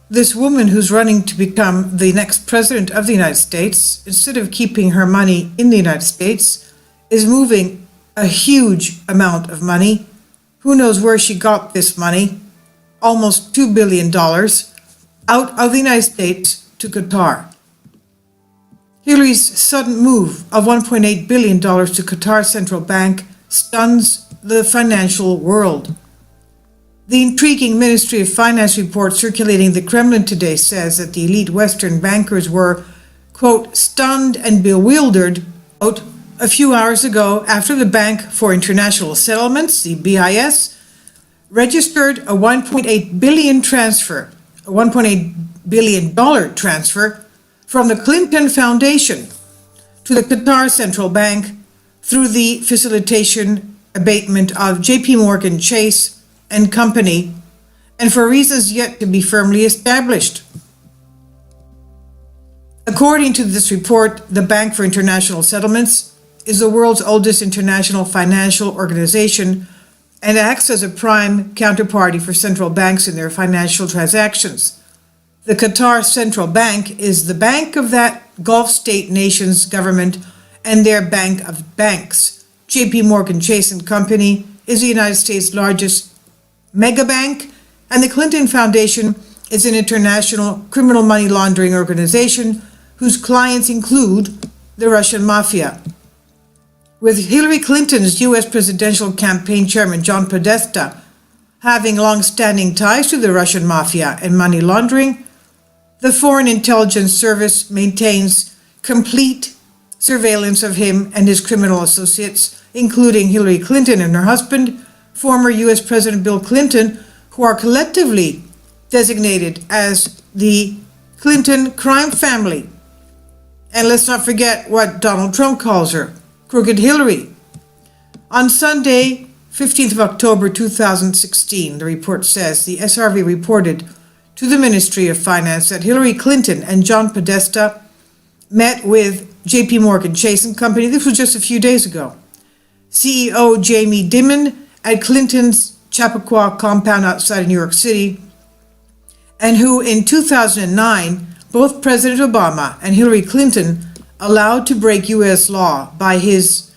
This woman who's running to become the next president of the United States, instead of keeping her money in the United States, is moving a huge amount of money. Who knows where she got this money? Almost $2 billion out of the United States to Qatar. Hillary's sudden move of $1.8 billion to Qatar Central Bank stuns the financial world. The intriguing Ministry of Finance report circulating the Kremlin today says that the elite Western bankers were, quote, stunned and bewildered, quote, a few hours ago after the Bank for International Settlements, the BIS, registered a $1.8 billion transfer from the Clinton Foundation to the Qatar Central Bank through the facilitation abatement of JP Morgan Chase and Company, and for reasons yet to be firmly established. According to this report, the Bank for International Settlements is the world's oldest international financial organization and acts as a prime counterparty for central banks in their financial transactions. The Qatar Central Bank is the bank of that Gulf state nation's government and their bank of banks. JP Morgan Chase and Company is the United States' largest mega bank, and the Clinton Foundation is an international criminal money laundering organization whose clients include the Russian mafia. With Hillary Clinton's U.S. presidential campaign chairman John Podesta having long-standing ties to the Russian mafia and money laundering, the Foreign Intelligence Service maintains complete surveillance of him and his criminal associates, including Hillary Clinton and her husband, former U.S. President Bill Clinton, who are collectively designated as the Clinton crime family. And let's not forget what Donald Trump calls her, Crooked Hillary. On Sunday, 15th of October 2016, the report says, the SRV reported to the Ministry of Finance that Hillary Clinton and John Podesta met with JP Morgan Chase and Company. This was just a few days ago. CEO Jamie Dimon at Clinton's Chappaqua compound outside of New York City, and who in 2009, both President Obama and Hillary Clinton allowed to break U.S. law by his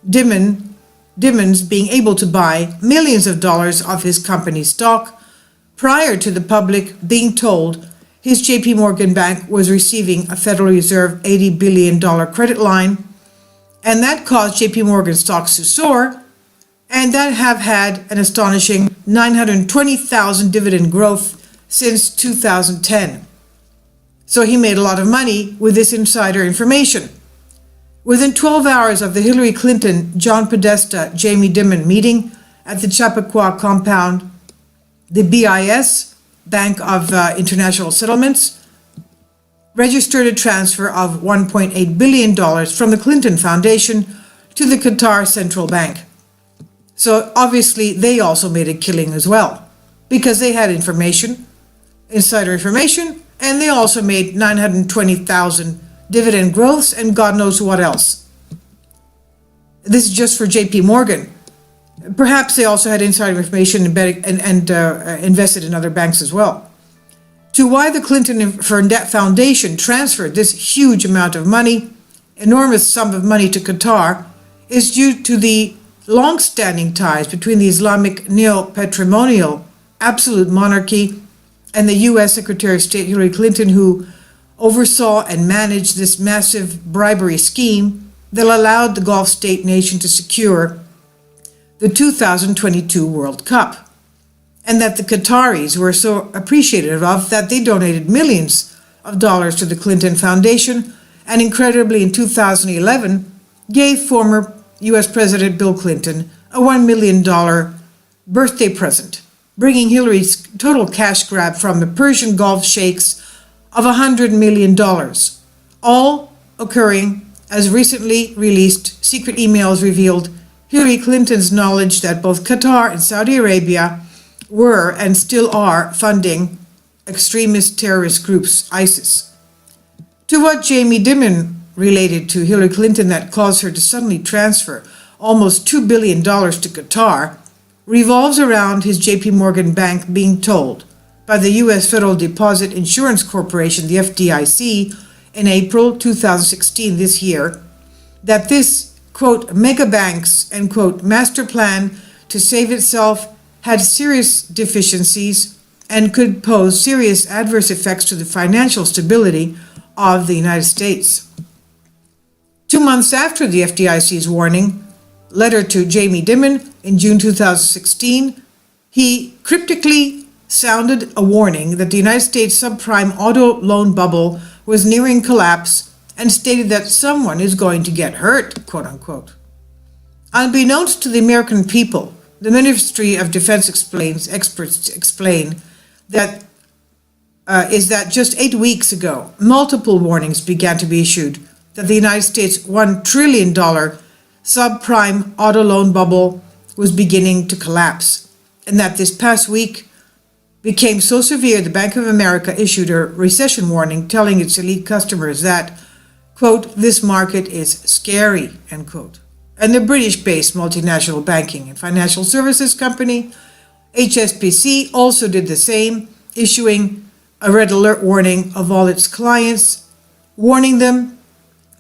Dimon's being able to buy millions of dollars of his company's stock prior to the public being told his JP Morgan Bank was receiving a Federal Reserve $80 billion credit line, and that caused JP Morgan stocks to soar, and that have had an astonishing 920,000 dividend growth since 2010. So he made a lot of money with this insider information. Within 12 hours of the Hillary Clinton, John Podesta, Jamie Dimon meeting at the Chappaqua compound, the BIS, Bank of International Settlements, registered a transfer of $1.8 billion from the Clinton Foundation to the Qatar Central Bank. So obviously they also made a killing as well, because they had information, insider information, and they also made 920,000 dividend growths and God knows what else. This is just for JP Morgan. Perhaps they also had insider information and invested in other banks as well. To why the Clinton Foundation transferred this huge amount of money, enormous sum of money to Qatar, is due to the long-standing ties between the Islamic neo-patrimonial absolute monarchy and the U.S. Secretary of State Hillary Clinton, who oversaw and managed this massive bribery scheme that allowed the Gulf state nation to secure the 2022 World Cup, and that the Qataris were so appreciative of that they donated millions of dollars to the Clinton Foundation, and incredibly in 2011 gave former U.S. President Bill Clinton a $1 million birthday present, bringing Hillary's total cash grab from the Persian Gulf sheikhs of $100 million, all occurring as recently released secret emails revealed Hillary Clinton's knowledge that both Qatar and Saudi Arabia were and still are funding extremist terrorist groups, ISIS. To what Jamie Dimon related to Hillary Clinton that caused her to suddenly transfer almost $2 billion to Qatar revolves around his JP Morgan Bank being told by the U.S. Federal Deposit Insurance Corporation, the FDIC, in April 2016 this year, that this, quote, mega banks, end quote, master plan to save itself had serious deficiencies and could pose serious adverse effects to the financial stability of the United States. 2 months after the FDIC's warning letter to Jamie Dimon in June 2016, he cryptically sounded a warning that the United States subprime auto loan bubble was nearing collapse and stated that someone is going to get hurt, quote unquote. Unbeknownst to the American people, the Ministry of Defense experts explain that that just 8 weeks ago, multiple warnings began to be issued that the United States' $1 trillion subprime auto loan bubble was beginning to collapse, and that this past week became so severe the Bank of America issued a recession warning telling its elite customers that, quote, this market is scary, end quote. And the British-based multinational banking and financial services company, HSBC, also did the same, issuing a red alert warning of all its clients, warning them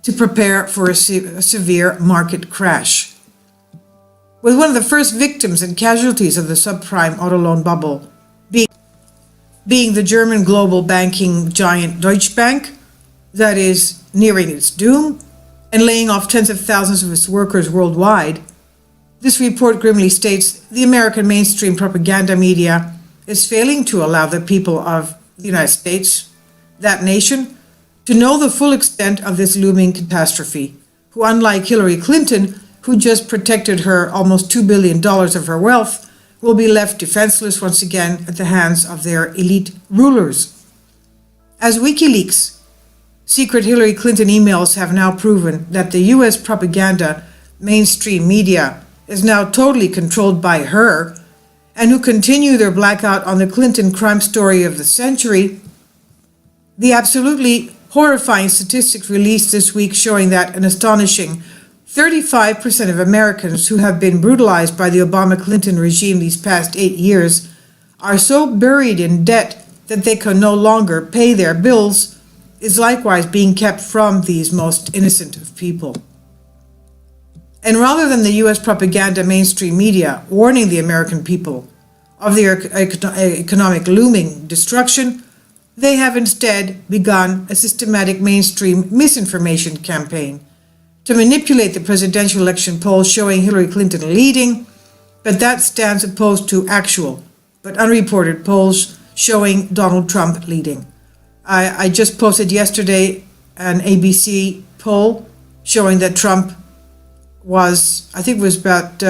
to prepare for a severe market crash. With one of the first victims and casualties of the subprime auto loan bubble being the German global banking giant Deutsche Bank, that is nearing its doom and laying off tens of thousands of its workers worldwide, this report grimly states the American mainstream propaganda media is failing to allow the people of the United States, that nation, to know the full extent of this looming catastrophe, who, unlike Hillary Clinton, who just protected her almost $2 billion of her wealth, will be left defenseless once again at the hands of their elite rulers. As WikiLeaks' secret Hillary Clinton emails have now proven that the U.S. propaganda mainstream media is now totally controlled by her, and who continue their blackout on the Clinton crime story of the century, the absolutely horrifying statistics released this week showing that an astonishing 35% of Americans who have been brutalized by the Obama-Clinton regime these past 8 years are so buried in debt that they can no longer pay their bills is likewise being kept from these most innocent of people. And rather than the U.S. propaganda mainstream media warning the American people of their economic looming destruction, they have instead begun a systematic mainstream misinformation campaign to manipulate the presidential election polls showing Hillary Clinton leading, but that stands opposed to actual but unreported polls showing Donald Trump leading. I just posted yesterday an ABC poll showing that Trump was, I think it was about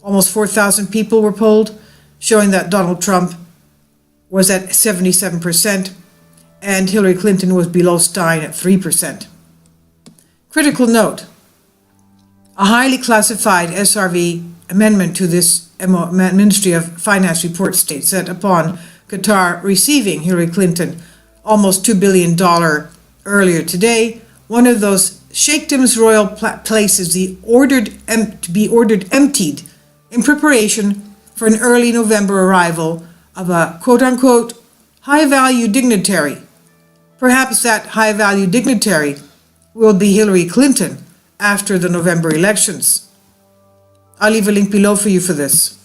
almost 4,000 people were polled, showing that Donald Trump was at 77% and Hillary Clinton was below Stein at 3%. Critical note, a highly classified SRV amendment to this Ministry of Finance report states that upon Qatar receiving Hillary Clinton almost $2 billion earlier today, one of those Sheikhdom's royal places to be ordered emptied in preparation for an early November arrival of a quote-unquote high-value dignitary. Perhaps that high-value dignitary will be Hillary Clinton after the November elections. I'll leave a link below for you for this.